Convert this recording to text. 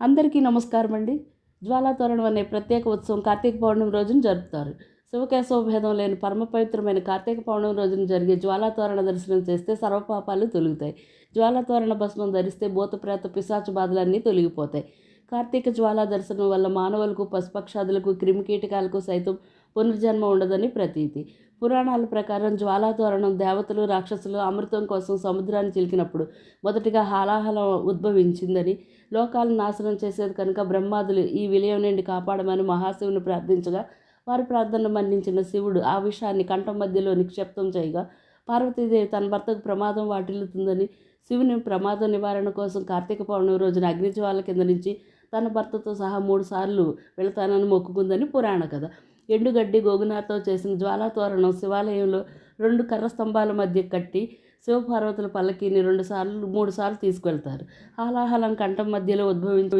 అందరికీ నమస్కారం అండి. జ్వాలాతోరణం అనే ప్రత్యేక ఉత్సవం కార్తీక పౌర్ణమి రోజున జరుపుతారు. శివకేశవ భేదం లేని పరమ పవిత్రమైన కార్తీక పౌర్ణమి రోజున జరిగే జ్వాలాతోరణ దర్శనం చేస్తే సర్వపాపాలు తొలుగుతాయి. జ్వాలాతోరణ భస్మం ధరిస్తే భూత ప్రేత పిశాచ బాధలన్నీ తొలగిపోతాయి. కార్తీక జ్వాలా దర్శనం వల్ల మానవులకు, పశుపక్షాదులకు, క్రిమికీటకాలకు సైతం పునర్జన్మ ఉండదని ప్రతీతి. పురాణాల ప్రకారం జ్వాలాతోరణం దేవతలు, రాక్షసులు అమృతం కోసం సముద్రాన్ని చిలికినప్పుడు మొదటిగా హాలాహలం ఉద్భవించిందని, లోకాలను నాశనం చేసేది కనుక బ్రహ్మాదులు ఈ విలయం నుండి కాపాడమని మహాశివుని ప్రార్థించగా వారి ప్రార్థనను మన్నించిన శివుడు ఆ విషయాన్ని కంఠం మధ్యలో నిక్షిప్తం చేయగా పార్వతీదేవి తన భర్తకు ప్రమాదం వాటిల్లుతుందని శివుని ప్రమాద నివారణ కోసం కార్తీక పౌర్ణమి రోజున అగ్నిజ్వాల కింద నుంచి తన భర్తతో సహా 3 సార్లు వెళతానని మొక్కుకుందని పురాణ కథ. ఎండుగడ్డి గోగునాతో చేసిన జ్వాలాతోరణం శివాలయంలో 2 కర్ర స్తంభాల మధ్య కట్టి శివపార్వతుల పల్లకీని 3 సార్లు తీసుకువెళ్తారు. హాలాహలం కంఠం మధ్యలో ఉద్భవించి